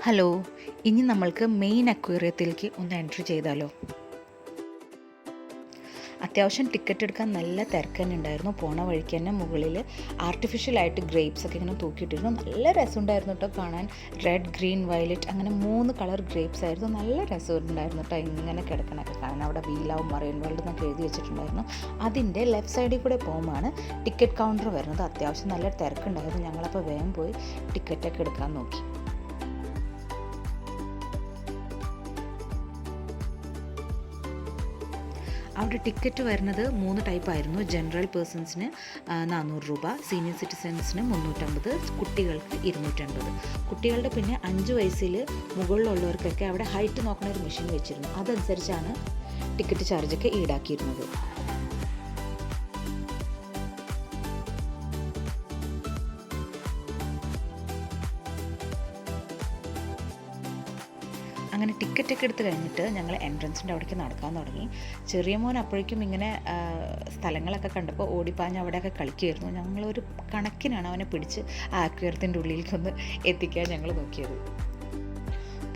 Hello, ഇനി നമ്മൾക്ക് main അക്വേറിയത്തിലേക്ക് ഒന്ന് എൻട്രി ചെയ്താലോ? അത്യാവശ്യം ടിക്കറ്റ് എടുക്കാൻ നല്ല തിരക്ക് തന്നെ ഉണ്ടായിരുന്നു. പോണ വഴിക്ക് തന്നെ മുകളിൽ ആർട്ടിഫിഷ്യലായിട്ട് ഗ്രേപ്സ് ഒക്കെ ഇങ്ങനെ തൂക്കിയിട്ടിരുന്നു. നല്ല രസമുണ്ടായിരുന്നു കേട്ടോ കാണാൻ. റെഡ്, ഗ്രീൻ, വയലറ്റ് അങ്ങനെ 3 കളർ ഗ്രേപ്സ് ആയിരുന്നു. നല്ല രസമുണ്ടായിരുന്നു കേട്ടോ ഇങ്ങനെ കിടക്കണൊക്കെ കാണാൻ. അവിടെ വീലാവും മറൈൻ വേൾഡ് എന്നൊക്കെ എഴുതി വെച്ചിട്ടുണ്ടായിരുന്നു. അതിൻ്റെ ലെഫ്റ്റ് സൈഡിൽ കൂടെ പോകുമ്പോഴാണ് ടിക്കറ്റ് കൗണ്ടർ വരുന്നത്. അത്യാവശ്യം നല്ല തിരക്കുണ്ടായിരുന്നു. ഞങ്ങളപ്പോൾ വേഗം പോയി ടിക്കറ്റൊക്കെ എടുക്കാൻ നോക്കി. അവിടെ ടിക്കറ്റ് വരുന്നത് 3 ടൈപ്പായിരുന്നു. ജനറൽ പേഴ്സൺസിന് 400 രൂപ, സീനിയർ സിറ്റിസൺസിന് 350, കുട്ടികൾക്ക് 250. കുട്ടികളുടെ പിന്നെ 5 വയസ്സിൽ മുകളിലുള്ളവർക്കൊക്കെ അവിടെ ഹൈറ്റ് നോക്കുന്ന ഒരു മെഷീൻ വെച്ചിരുന്നു. അതനുസരിച്ചാണ് ടിക്കറ്റ് ചാർജൊക്കെ ഈടാക്കിയിരുന്നത്. അങ്ങനെ ടിക്കറ്റൊക്കെ എടുത്ത് കഴിഞ്ഞിട്ട് ഞങ്ങൾ എൻട്രൻസിൻ്റെ അവിടേക്ക് നടക്കാൻ തുടങ്ങി. ചെറിയ മോൻ അപ്പോഴേക്കും ഇങ്ങനെ സ്ഥലങ്ങളൊക്കെ കണ്ടപ്പോൾ ഓടിപ്പാഞ്ഞ് അവിടെയൊക്കെ കളിക്കുമായിരുന്നു. ഞങ്ങളൊരു കണക്കിനാണ് അവനെ പിടിച്ച് ആ അക്വേറിയത്തിൻ്റെ ഉള്ളിലേക്കൊന്ന് എത്തിക്കാൻ ഞങ്ങൾ നോക്കിയത്.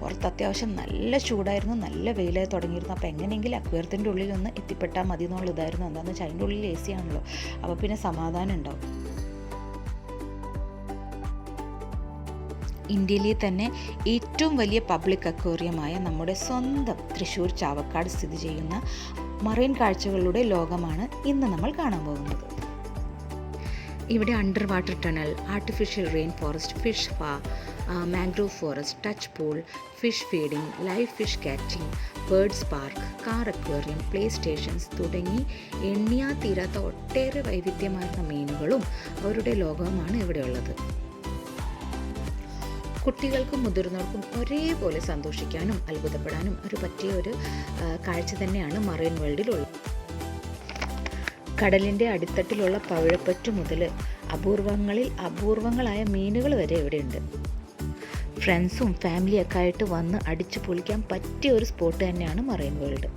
പുറത്ത് അത്യാവശ്യം നല്ല ചൂടായിരുന്നു, നല്ല വെയിലായി തുടങ്ങിയിരുന്നു. അപ്പോൾ എങ്ങനെയെങ്കിലും അക്വേറിയത്തിൻ്റെ ഉള്ളിലൊന്ന് എത്തിപ്പെട്ടാൽ മതി എന്നുള്ള ഇതായിരുന്നു. എന്താണെന്ന് വെച്ചാൽ അതിൻ്റെ ഉള്ളിൽ AC ആണല്ലോ, അപ്പോൾ പിന്നെ സമാധാനം ഉണ്ടാവും. ഇന്ത്യയിലെ തന്നെ ഏറ്റവും വലിയ പബ്ലിക് അക്വേറിയമായ നമ്മുടെ സ്വന്തം തൃശ്ശൂർ ചാവക്കാട് സ്ഥിതി ചെയ്യുന്ന മറൈൻ കാഴ്ചകളുടെ ലോകമാണ് ഇന്ന് നമ്മൾ കാണാൻ പോകുന്നത്. ഇവിടെ under water tunnel, artificial rain forest, fish spa, mangrove forest, touch pool, fish feeding, live fish catching, birds park, car aquarium, play stations തുടങ്ങി എണ്ണിയാ തീരാത്ത ഒട്ടേറെ വൈവിധ്യമാർന്ന മീനുകളും അവരുടെ ലോകവുമാണ് ഇവിടെയുള്ളത്. കുട്ടികൾക്കും മുതിർന്നവർക്കും ഒരേപോലെ സന്തോഷിക്കാനും അത്ഭുതപ്പെടാനും പറ്റിയ ഒരു കാഴ്ച തന്നെയാണ് മറൈൻ വേൾഡിലുള്ളത്. കടലിൻ്റെ അടിത്തട്ടിലുള്ള പവിഴപ്പറ്റു മുതൽ അപൂർവങ്ങളായ മീനുകൾ വരെ ഇവിടെയുണ്ട്. ഫ്രണ്ട്സും ഫാമിലിയൊക്കെ ആയിട്ട് വന്ന് അടിച്ചു പൊളിക്കാൻ പറ്റിയ ഒരു സ്പോട്ട് തന്നെയാണ് മറൈൻ വേൾഡ്.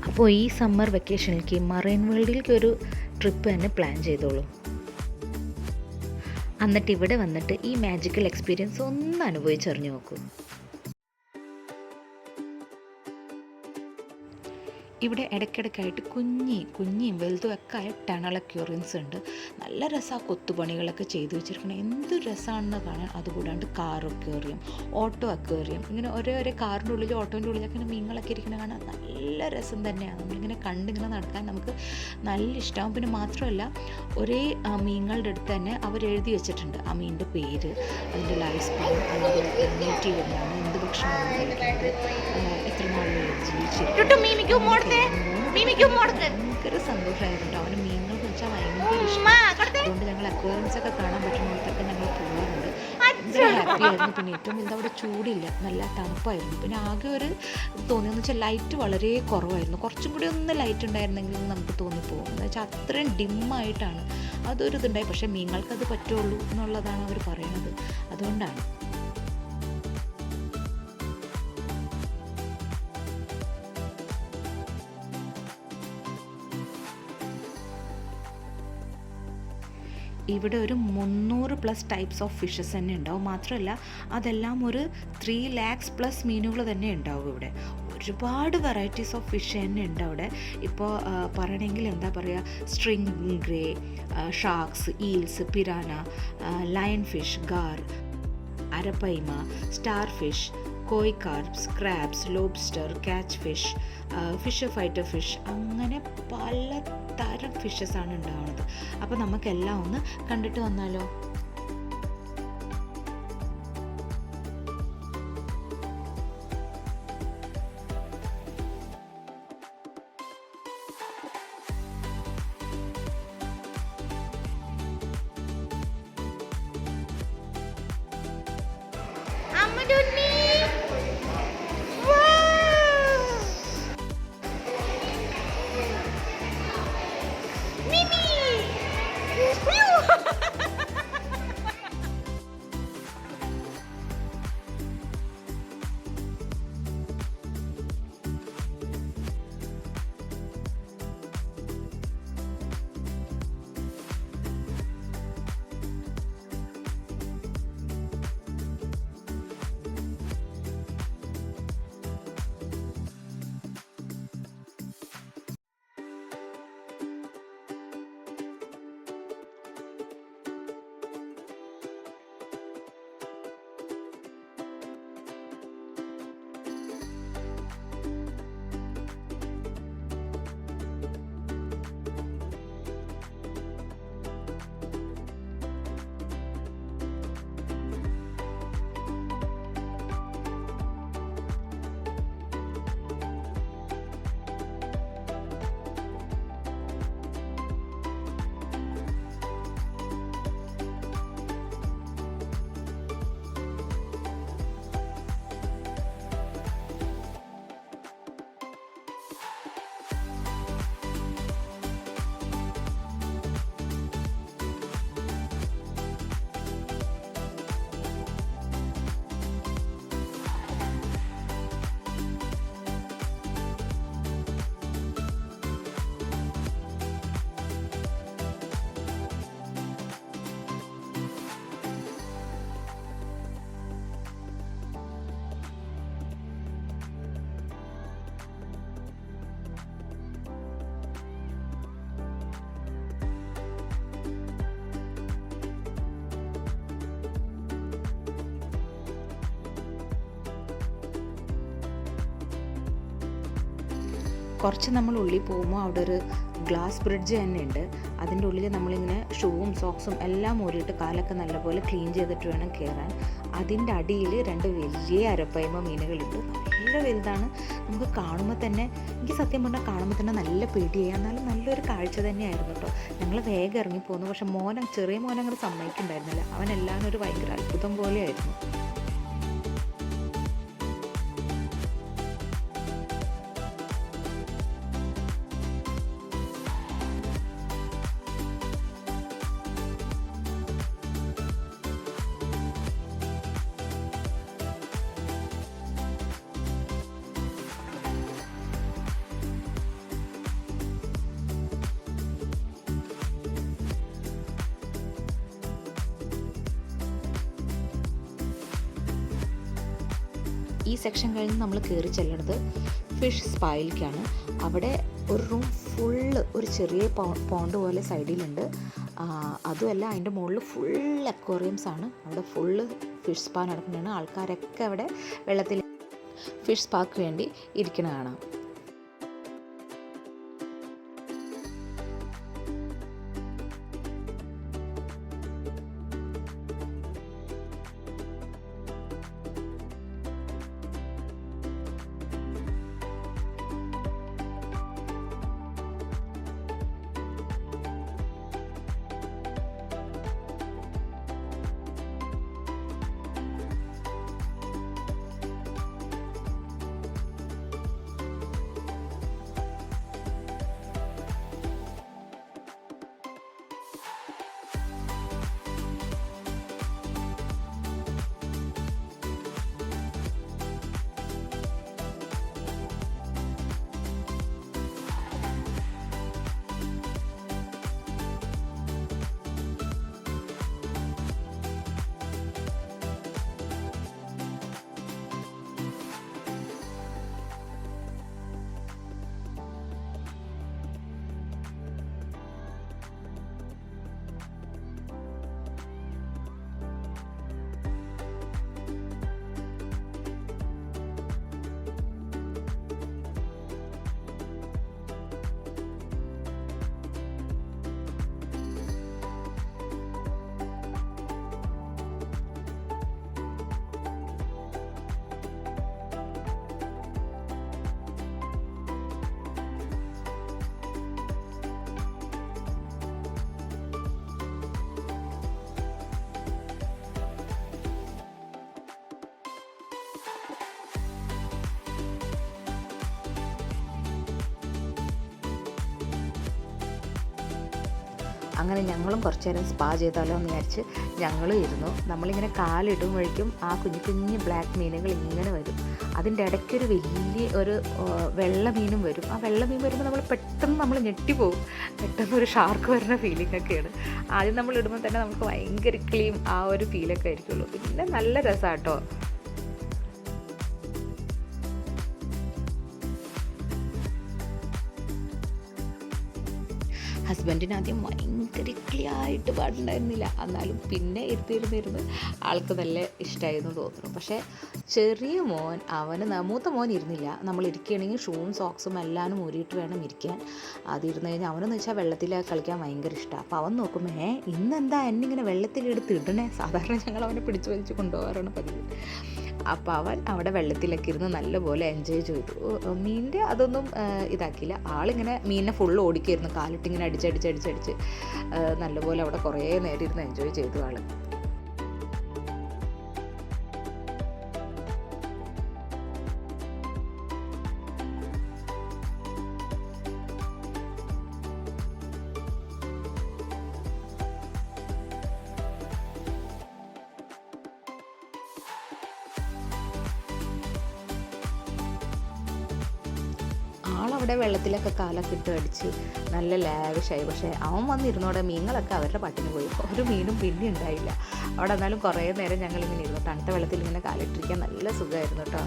അപ്പോൾ ഈ സമ്മർ വെക്കേഷനിലേക്ക് മറൈൻ വേൾഡിലേക്ക് ഒരു ട്രിപ്പ് തന്നെ പ്ലാൻ ചെയ്തോളൂ. എന്നിട്ട് ഇവിടെ വന്നിട്ട് ഈ മാജിക്കൽ എക്സ്പീരിയൻസ് ഒന്ന് അനുഭവിച്ചറിഞ്ഞു നോക്കൂ. ഇവിടെ ഇടയ്ക്കിടയ്ക്കായിട്ട് കുഞ്ഞിയും വലുതും ഒക്കെ ആയ ടണൽ അക്വേറിയംസ് ഉണ്ട്. നല്ല രസമാണ് കൊത്തുപണികളൊക്കെ ചെയ്തു വെച്ചിരിക്കണം. എന്ത് രസമാണെന്ന് കാണാൻ. അതുകൂടാണ്ട് കാർ അക്വേറിയം, ഓട്ടോ അക്വേറിയം, ഇങ്ങനെ ഓരോ കാറിൻ്റെ ഉള്ളിൽ ഓട്ടോൻ്റെ ഉള്ളിലൊക്കെ ഇങ്ങനെ മീനുകളൊക്കെ ഇരിക്കുന്ന കാണാൻ നല്ല രസം തന്നെയാണ്. നമ്മളിങ്ങനെ കണ്ടിങ്ങനെ നടക്കാൻ നമുക്ക് നല്ല ഇഷ്ടമാകും. പിന്നെ മാത്രമല്ല ഒരേ മീനുകളുടെ അടുത്ത് തന്നെ അവരെഴുതി വെച്ചിട്ടുണ്ട് ആ മീനിൻ്റെ പേര്, അതിൻ്റെ ലൈഫ് സ്പാൻ, അതിൻ്റെ നേറ്റീവ് എന്താണ്, എന്ത് ഭക്ഷണമാണ് കഴിക്കുന്നത്, എത്ര നാളുകൾ ജീവിച്ചിരിക്കും. ഭയങ്കര സന്തോഷമായിരുന്നു. അവന് മീനുകൾ വെച്ചാൽ ഭയങ്കര ഇഷ്ടം. അതുകൊണ്ട് ഞങ്ങൾ അക്വേറിയംസ് ഒക്കെ കാണാൻ പറ്റുന്നിടത്തൊക്കെ ഞങ്ങൾ പോകാറുണ്ട്. ഭയങ്കര ഹാപ്പി ആയിരുന്നു. പിന്നെ ഏറ്റവും വലുത് അവിടെ ചൂടില്ല, നല്ല തണുപ്പായിരുന്നു. പിന്നെ ആകെ ഒരു തോന്നിയെന്ന് വെച്ചാൽ ലൈറ്റ് വളരെ കുറവായിരുന്നു. കുറച്ചും കൂടി ഒന്ന് ലൈറ്റ് ഉണ്ടായിരുന്നെങ്കിൽ നമുക്ക് തോന്നിപ്പോകും. എന്ന് വെച്ചാൽ അത്രയും ഡിമ്മായിട്ടാണ് അതൊരു ഇതുണ്ടായി. പക്ഷേ മീനുകൾക്കത് പറ്റുള്ളൂ എന്നുള്ളതാണ് അവർ പറയുന്നത്. അതുകൊണ്ടാണ് ഇവിടെ ഒരു 300+ ടൈപ്സ് ഓഫ് ഫിഷസ് തന്നെ ഉണ്ടാവും. മാത്രമല്ല അതെല്ലാം ഒരു 3 lakhs+ മീനുകൾ തന്നെ ഉണ്ടാവും. ഇവിടെ ഒരുപാട് വെറൈറ്റീസ് ഓഫ് ഫിഷ് തന്നെ ഉണ്ട് അവിടെ. ഇപ്പോൾ പറയണമെങ്കിൽ എന്താ പറയുക, stingray, sharks, eels, piranha, lion fish, gar, arapaima, star fish, koi carps, crabs, lobster, catch fish, fish fighter fish, അങ്ങനെ പല തരം ഫിഷസാണ് ഉണ്ടാവുന്നത്. അപ്പോൾ നമുക്കെല്ലാം ഒന്ന് കണ്ടിട്ട് വന്നാലോ? കുറച്ച് നമ്മൾ ഉള്ളിൽ പോകുമ്പോൾ അവിടെ ഒരു ഗ്ലാസ് ബ്രിഡ്ജ് തന്നെ ഉണ്ട്. അതിൻ്റെ ഉള്ളിൽ നമ്മളിങ്ങനെ ഷൂവും സോക്സും എല്ലാം ഊരിയിട്ട് കാലൊക്കെ നല്ലപോലെ ക്ലീൻ ചെയ്തിട്ട് വേണം കയറാൻ. അതിൻ്റെ അടിയിൽ 2 വലിയ അരപ്പയ്മ മീനുകളുണ്ട്. നല്ല വലുതാണ്. നമുക്ക് കാണുമ്പോൾ തന്നെ, എനിക്ക് സത്യം പറഞ്ഞാൽ കാണുമ്പോൾ തന്നെ നല്ല പേടിയായി. എന്നാലും നല്ലൊരു കാഴ്ച തന്നെയായിരുന്നു കേട്ടോ. ഞങ്ങൾ വേഗം ഇറങ്ങിപ്പോന്നു. പക്ഷെ ചെറിയ മോൻ അങ്ങോട്ട് സമ്മതിക്കുന്നുണ്ടായിരുന്നില്ല. അവനെല്ലാം ഒരു ഭയങ്കര അത്ഭുതം പോലെയായിരുന്നു. ഈ സെക്ഷൻ കഴിഞ്ഞ് നമ്മൾ കയറി ചെല്ലുന്നത് ഫിഷ് സ്പായിലേക്കാണ്. അവിടെ ഒരു റൂം ഫുള്ള് ഒരു ചെറിയ പോണ്ട് പോലെ സൈഡിലുണ്ട്. അതുമല്ല, അതിൻ്റെ മുകളിൽ ഫുൾ അക്വേറിയംസ് ആണ്. അവിടെ ഫുള്ള് ഫിഷ് സ്പാ നടക്കുന്നതാണ്. ആൾക്കാരൊക്കെ അവിടെ വെള്ളത്തിൽ ഫിഷ് സ്പാക്ക് വേണ്ടി ഇരിക്കണ കാണാം. അങ്ങനെ ഞങ്ങളും കുറച്ച് നേരം സ്പാ ചെയ്താലോ എന്ന് വിചാരിച്ച് ഞങ്ങളും ഇരുന്നു. നമ്മളിങ്ങനെ കാലിടുമ്പോഴേക്കും ആ കുഞ്ഞു കുഞ്ഞു ബ്ലാക്ക് മീനുകൾ ഇങ്ങനെ വരും. അതിൻ്റെ ഇടയ്ക്കൊരു വലിയ ഒരു വെള്ള മീനും വരും. ആ വെള്ള മീൻ വരുമ്പോൾ നമ്മൾ ഞെട്ടിപ്പോവും. പെട്ടെന്ന് ഒരു ഷാർക്ക് വരുന്ന ഫീലിംഗ് ഒക്കെയാണ്. ആദ്യം നമ്മൾ ഇടുമ്പോൾ തന്നെ നമുക്ക് ഭയങ്കര ക്ലീം ആ ഒരു ഫീലൊക്കെ ആയിരിക്കുള്ളൂ. പിന്നെ നല്ല രസമാണ് കേട്ടോ. ഹസ്ബൻഡിന് ആദ്യം ഭയങ്കര ക്ലിയായിട്ട് പാടുണ്ടായിരുന്നില്ല. എന്നാലും പിന്നെ ഇരുന്ന് ആൾക്ക് നല്ല ഇഷ്ടമായിരുന്നു തോന്നുന്നു. പക്ഷേ ചെറിയ മോൻ, മൂത്ത മോൻ ഇരുന്നില്ല. നമ്മൾ ഇരിക്കുകയാണെങ്കിൽ ഷൂവും സോക്സും എല്ലാം ഊരിയിട്ട് വേണം ഇരിക്കാൻ. അതിരുന്ന് കഴിഞ്ഞാൽ അവനെന്ന് വെച്ചാൽ വെള്ളത്തിൽ കളിക്കാൻ ഭയങ്കര ഇഷ്ടമാണ്. അപ്പോൾ അവൻ നോക്കുമ്പോൾ ഇന്നെന്താ എന്നെ ഇങ്ങനെ വെള്ളത്തിലെടുത്ത് ഇടണേ. സാധാരണ ഞങ്ങൾ അവനെ പിടിച്ച് വലിച്ച് കൊണ്ടുപോകാറാണ് പതിവ്. അപ്പോൾ അവൻ അവിടെ വെള്ളത്തിലൊക്കെ ഇരുന്ന് നല്ലപോലെ എൻജോയ് ചെയ്തു. മീനിൻ്റെ അതൊന്നും ഇതാക്കിയില്ല. ആളിങ്ങനെ മീനിനെ ഫുള്ള് ഓടിക്കായിരുന്നു. കാലിട്ടിങ്ങനെ അടിച്ചടിച്ച് നല്ലപോലെ അവിടെ കുറേ നേരം ഇരുന്ന് എൻജോയ് ചെയ്തു ആൾ. ആളവിടെ വെള്ളത്തിലൊക്കെ കാലൊക്കെ ഇട്ട് അടിച്ച് നല്ല ലാവിഷായി. പക്ഷേ അവൻ വന്നിരുന്നോടെ മീനുകളൊക്കെ അവരുടെ പട്ടിന് പോയി. ഒരു മീനും പിന്നെ ഉണ്ടായില്ല അവിടെ. എന്നാലും കുറേ നേരം ഞങ്ങളിങ്ങനെ ഇരുന്നു. തണുത്ത വെള്ളത്തിൽ ഇങ്ങനെ കാലിട്ടിരിക്കാൻ നല്ല സുഖമായിരുന്നു കേട്ടോ.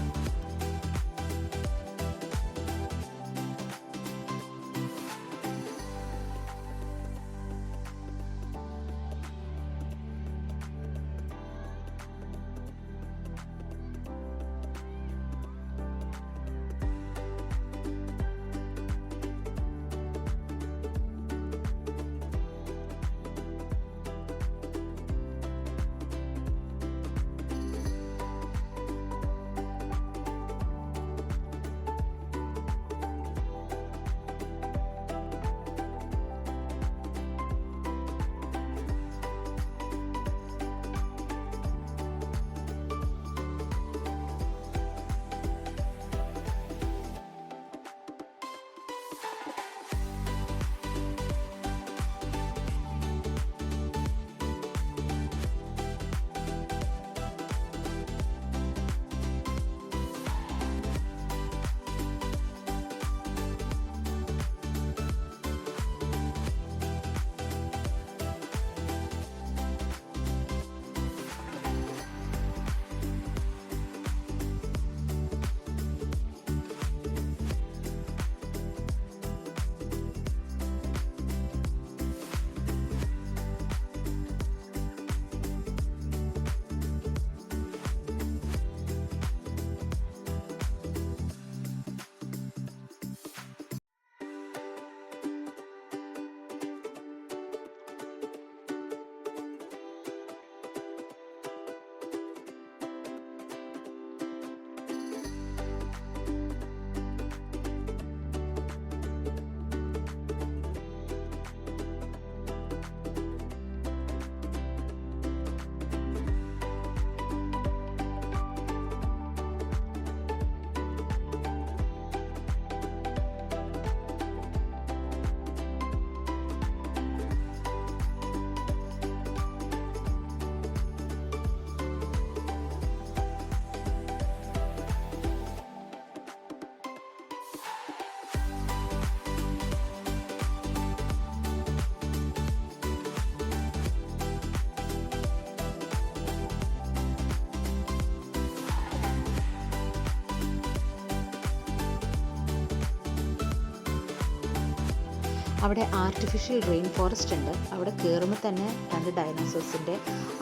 അവിടെ ആർട്ടിഫിഷ്യൽ റെയിൻ ഫോറസ്റ്റ് ഉണ്ട്. അവിടെ കയറുമ്പോൾ തന്നെ രണ്ട് ഡൈനോസേഴ്സിൻ്റെ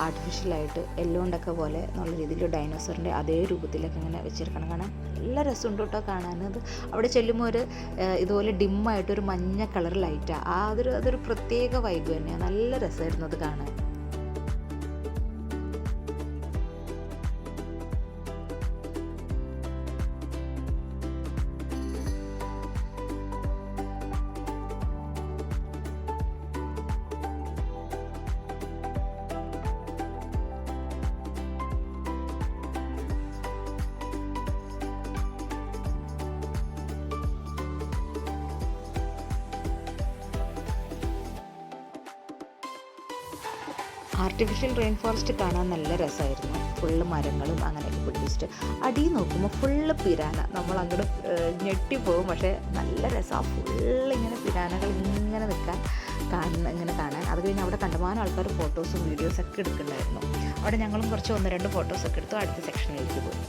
ആർട്ടിഫിഷ്യലായിട്ട് എല്ലോണ്ടൊക്കെ പോലെ എന്നുള്ള രീതിയിൽ ഡൈനോസറിൻ്റെ അതേ രൂപത്തിലൊക്കെ ഇങ്ങനെ വെച്ചിരിക്കണം. കാണാൻ നല്ല രസമുണ്ട് കേട്ടോ കാണാനത്. അവിടെ ചെല്ലുമ്പോൾ ഒരു ഇതുപോലെ ഡിമ്മായിട്ടൊരു മഞ്ഞ കളർ ലൈറ്റാണ്. അതൊരു പ്രത്യേക വൈബ് തന്നെയാണ്. നല്ല രസമായിരുന്നു അത് കാണാൻ. ആർട്ടിഫിഷ്യൽ റെയിൻ ഫോറസ്റ്റ് കാണാൻ നല്ല രസമായിരുന്നു. ഫുള്ള് മരങ്ങളും അങ്ങനെയൊക്കെ പിടിപ്പിച്ചിട്ട് അടിയിൽ നോക്കുമ്പോൾ ഫുള്ള് പിരാന. നമ്മൾ അങ്ങോട്ട് ഞെട്ടിപ്പോകും. പക്ഷേ നല്ല രസമാണ്. ഫുള്ളിങ്ങനെ പിരാനകൾ ഇങ്ങനെ നിൽക്കാൻ ഇങ്ങനെ കാണാൻ. അത് കഴിഞ്ഞ് അവിടെ കണ്ടമാനം ആൾക്കാർ ഫോട്ടോസും വീഡിയോസൊക്കെ എടുക്കുന്നുണ്ടായിരുന്നു. അവിടെ ഞങ്ങളും കുറച്ച് 1-2 ഫോട്ടോസൊക്കെ എടുത്തു. അടുത്ത സെക്ഷനിലേക്ക് പോയി.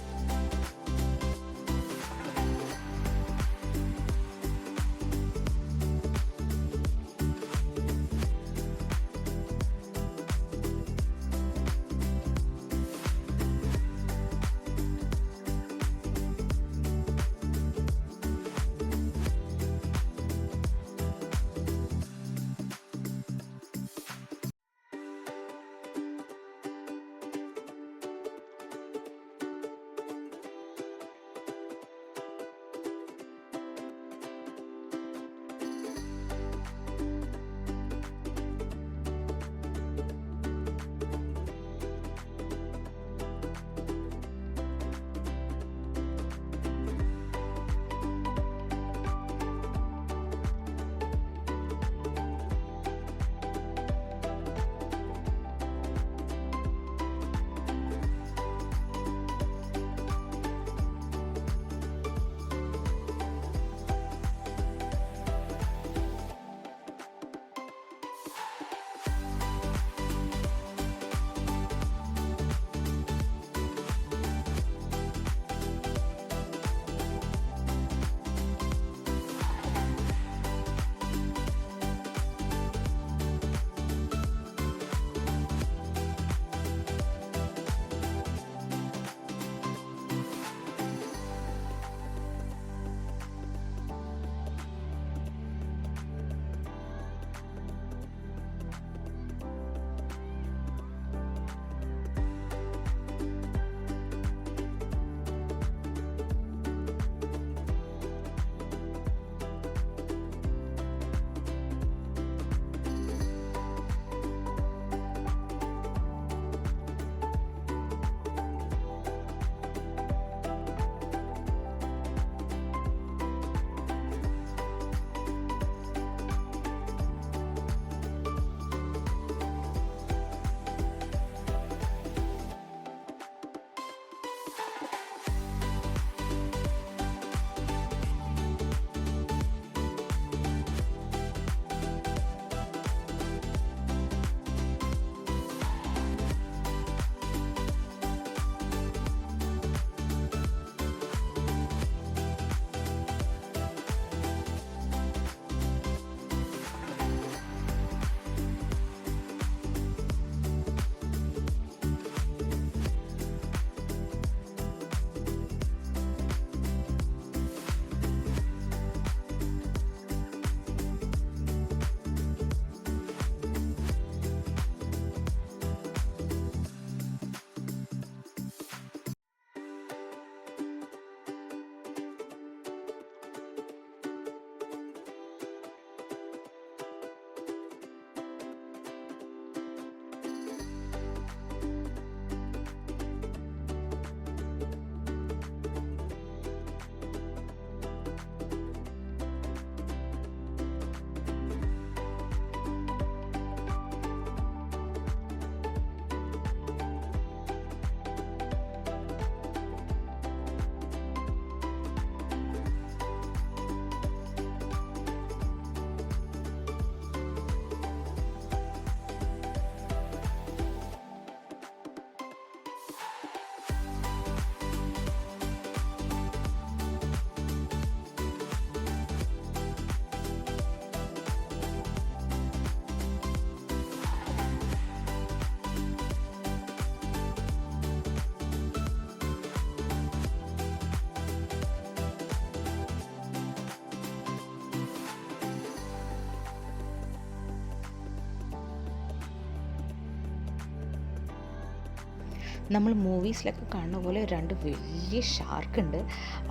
നമ്മൾ മൂവീസിലൊക്കെ കാണുന്ന പോലെ രണ്ട് വലിയ ഷാർക്കുണ്ട്.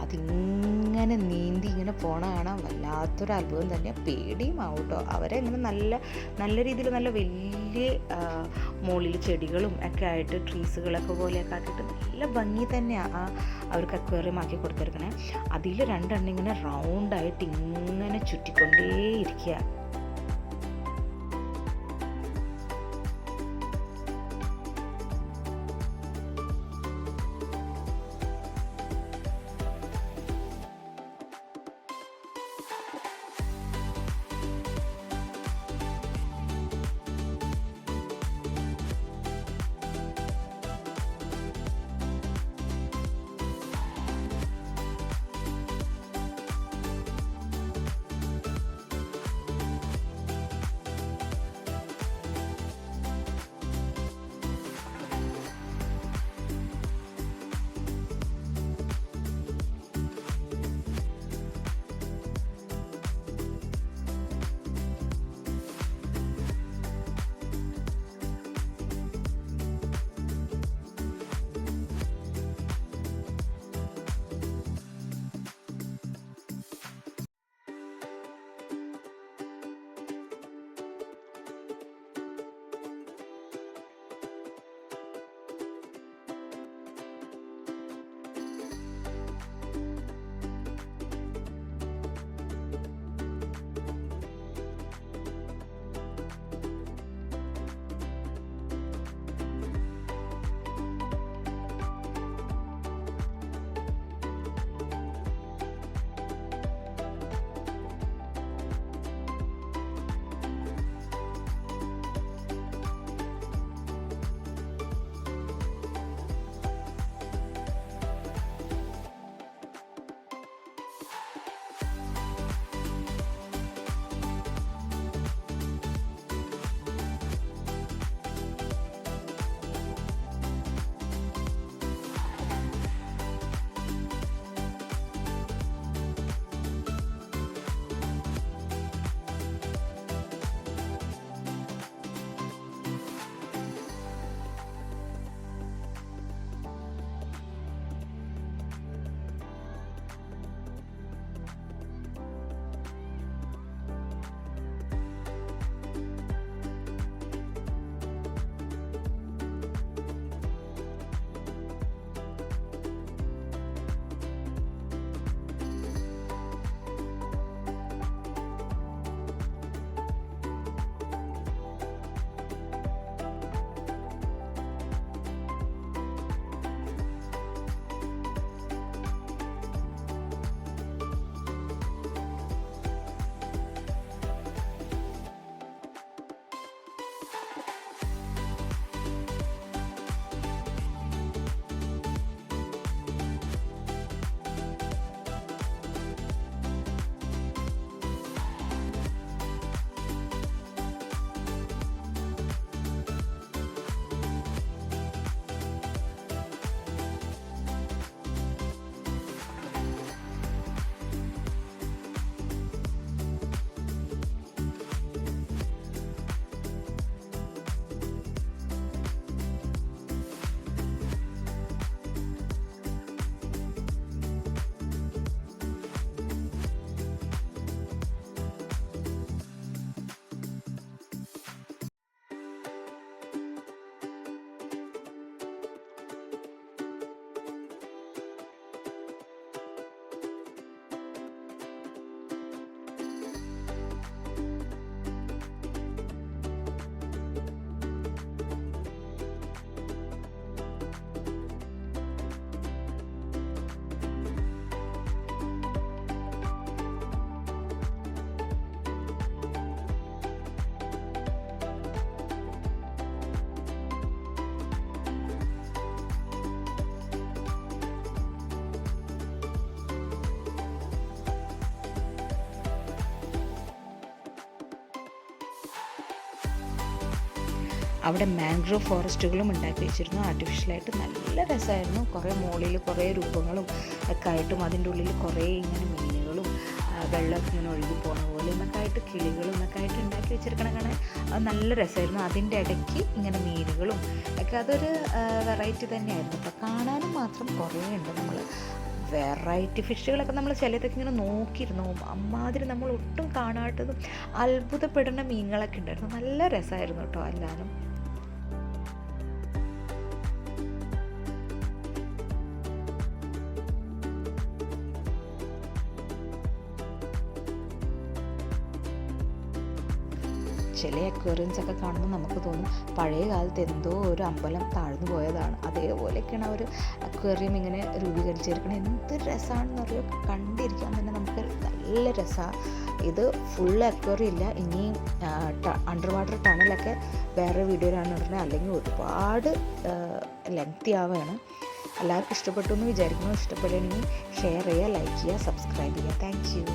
അതിങ്ങനെ നീന്തി ഇങ്ങനെ പോണ കാണാൻ വല്ലാത്തൊരു അത്ഭുതം തന്നെയാണ്. പേടിയും ആവും കേട്ടോ. അവരെ ഇങ്ങനെ നല്ല നല്ല രീതിയിൽ നല്ല വലിയ മുകളിൽ ചെടികളും ഒക്കെ ആയിട്ട് ട്രീസുകളൊക്കെ പോലെയൊക്കെ ആക്കിയിട്ട് നല്ല ഭംഗി തന്നെയാണ് അവർക്ക് അക്വേറിയം ആക്കി കൊടുത്തിരിക്കണേ. അതിൽ രണ്ടെണ്ണം ഇങ്ങനെ റൗണ്ടായിട്ട് ഇങ്ങനെ ചുറ്റിക്കൊണ്ടേയിരിക്കുക. അവിടെ മാംഗ്രോവ് ഫോറസ്റ്റുകളും ഉണ്ടാക്കി വെച്ചിരുന്നു ആർട്ടിഫിഷ്യലായിട്ട്. നല്ല രസമായിരുന്നു. കുറേ മുകളിൽ കുറേ രൂപങ്ങളും ഒക്കെ ആയിട്ടും അതിൻ്റെ ഉള്ളിൽ കുറേ ഇങ്ങനെ മീനുകളും വെള്ളം ഇങ്ങനെ ഒഴുകി പോണ പോലെ എന്നൊക്കെ ആയിട്ട് കിളികളും എന്നൊക്കെ ആയിട്ട് ഉണ്ടാക്കി വെച്ചിരിക്കണ കാണാൻ അത് നല്ല രസമായിരുന്നു. അതിൻ്റെ ഇടയ്ക്ക് ഇങ്ങനെ മീനുകളും ഒക്കെ അതൊരു വെറൈറ്റി തന്നെയായിരുന്നു. അപ്പോൾ കാണാനും മാത്രം കുറേ ഉണ്ട്. നമ്മൾ വെറൈറ്റി ഫിഷുകളൊക്കെ നമ്മൾ ചിലതൊക്കെ ഇങ്ങനെ നോക്കിയിരുന്നു, അമ്മാതിരി നമ്മൾ ഒട്ടും കാണാത്തതും അത്ഭുതപ്പെടുന്ന മീനുകളൊക്കെ ഉണ്ടായിരുന്നു. നല്ല രസമായിരുന്നു കേട്ടോ എല്ലാവരും. ചില അക്വേറിയംസ് ഒക്കെ കാണുമ്പോൾ നമുക്ക് തോന്നും പഴയ കാലത്ത് എന്തോ ഒരു അമ്പലം താഴ്ന്നു പോയതാണ്. അതേപോലെയൊക്കെയാണ് ഒരു അക്വേറിയം ഇങ്ങനെ രൂപീകരിച്ചിരിക്കുന്നത്. എന്ത് രസമാണെന്നറിയോ, കണ്ടിരിക്കാൻ തന്നെ നമുക്ക് നല്ല രസമാണ്. ഇത് ഫുൾ അക്വേറിയം ഇല്ല, ഇനി അണ്ടർ വാട്ടർ ടണലൊക്കെ വേറെ വീഡിയോയിലാണ് ഇടുന്നത്, അല്ലെങ്കിൽ ഒരുപാട് ലെങ്തി ആവുകയാണ്. എല്ലാവർക്കും ഇഷ്ടപ്പെട്ടു എന്ന് വിചാരിക്കുന്നു. ഇഷ്ടപ്പെടുകയാണെങ്കിൽ ഷെയർ ചെയ്യുക, ലൈക്ക് ചെയ്യുക, സബ്സ്ക്രൈബ് ചെയ്യുക. Thank you.